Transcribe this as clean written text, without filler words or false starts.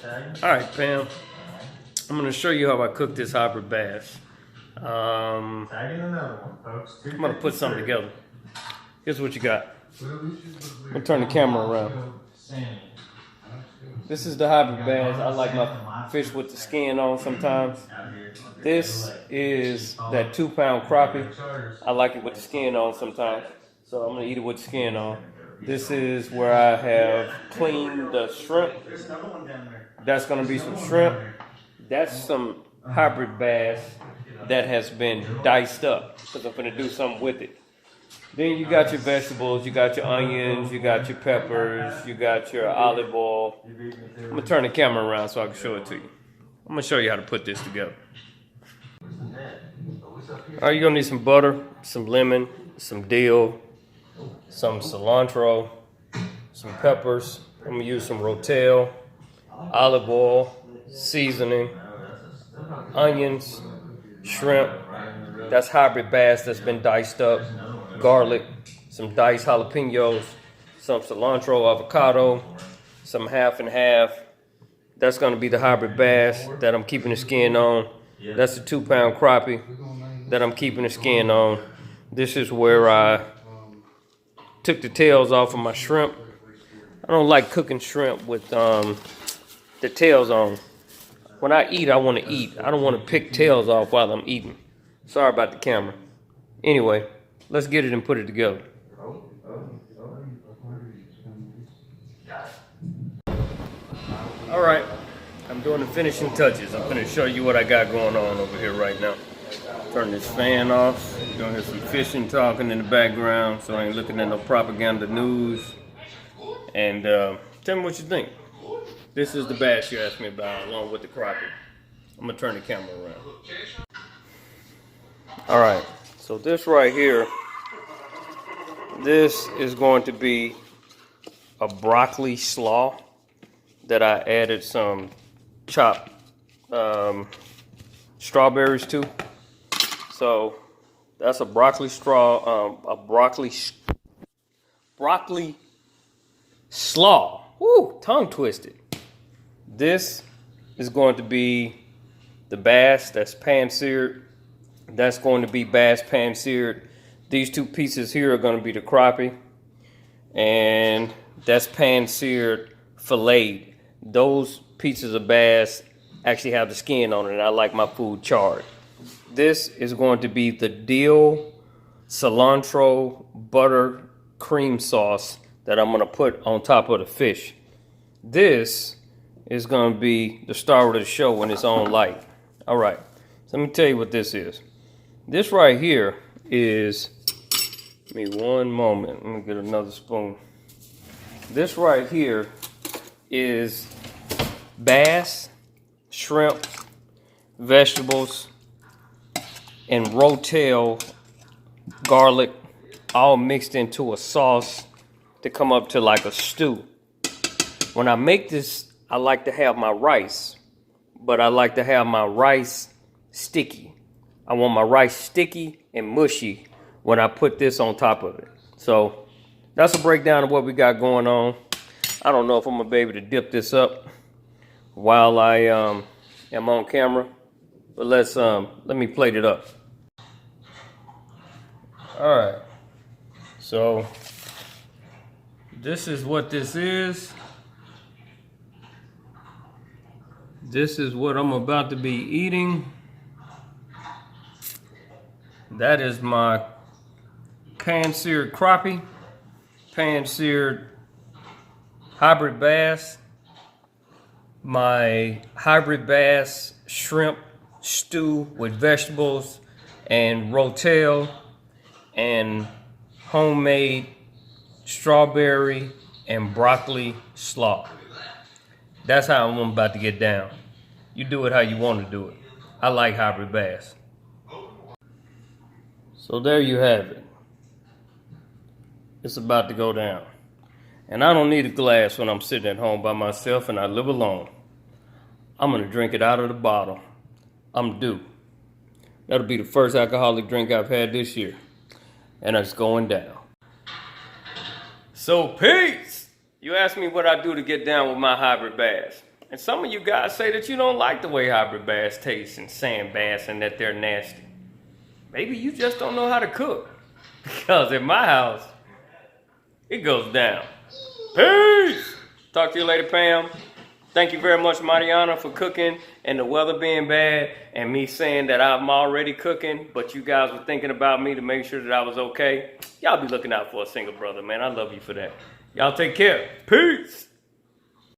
Alright, Pam. I'm going to show you how I cook this hybrid bass. I'm going to put something together. Here's what you got. I'm going to turn the camera around. This is the hybrid bass. I like my fish with the skin on sometimes. This is that 2-pound crappie. I like it with the skin on sometimes. So I'm going to eat it with the skin on. This is where I have cleaned the shrimp. That's going to be some shrimp. That's some hybrid bass that has been diced up because I'm going to do something with it. Then you got your vegetables, you got your onions, you got your peppers, you got your olive oil. I'm going to turn the camera around so I can show it to you. I'm going to show you how to put this together. Alright, you're going to need some butter, some lemon, some dill, some cilantro, some peppers. I'm going to use some rotel, olive oil, seasoning, onions, shrimp. That's hybrid bass that's been diced up. Garlic, some diced jalapenos, some cilantro, avocado, some half and half. That's going to be the hybrid bass that I'm keeping the skin on. That's the 2-pound crappie that I'm keeping the skin on. This is where I took the tails off of my shrimp. I don't like cooking shrimp with the tails on. When I eat, I want to eat. I don't want to pick tails off while I'm eating. Sorry about the camera. Anyway, let's get it and put it together. All right, I'm doing the finishing touches. I'm going to show you what I got going on over here right now. Turn this fan off. You're going to hear some fishing talking in the background, so I ain't looking at no propaganda news. And tell me what you think. This is the bass you asked me about, along with the crappie. I'm going to turn the camera around. All right, so this right here, this is going to be a broccoli slaw that I added some chopped strawberries to. So that's a broccoli broccoli slaw. Woo, tongue twisted. This is going to be the bass that's pan-seared. That's going to be bass pan-seared. These two pieces here are going to be the crappie. And that's pan-seared filleted. Those pieces of bass actually have the skin on it, and I like my food charred. This is going to be the dill, cilantro, butter, cream sauce that I'm going to put on top of the fish. This is going to be the star of the show in its own light. All right, so let me tell you what this is. This right here is, give me one moment, let me get another spoon. This right here is bass, shrimp, vegetables, and rotel, garlic, all mixed into a sauce to come up to like a stew. When I make this, I like to have my rice, but I like to have my rice sticky. I want my rice sticky and mushy when I put this on top of it. So that's a breakdown of what we got going on. I don't know if I'm gonna be able to dip this up while I am on camera, but let me plate it up. All right, so this is what this is. This is what I'm about to be eating. That is my pan-seared crappie, pan-seared hybrid bass, my hybrid bass shrimp stew with vegetables and rotel and homemade strawberry and broccoli slaw. That's how I'm about to get down. You do it how you want to do it. I like hybrid bass. So there you have it. It's about to go down. And I don't need a glass when I'm sitting at home by myself and I live alone. I'm going to drink it out of the bottle. I'm due. That'll be the first alcoholic drink I've had this year. And it's going down. So peace! You asked me what I do to get down with my hybrid bass. And some of you guys say that you don't like the way hybrid bass tastes and sand bass and that they're nasty. Maybe you just don't know how to cook. Because in my house, it goes down. Peace! Talk to you later, Pam. Thank you very much, Mariana, for cooking and the weather being bad and me saying that I'm already cooking, but you guys were thinking about me to make sure that I was okay. Y'all be looking out for a single brother, man. I love you for that. Y'all take care. Peace!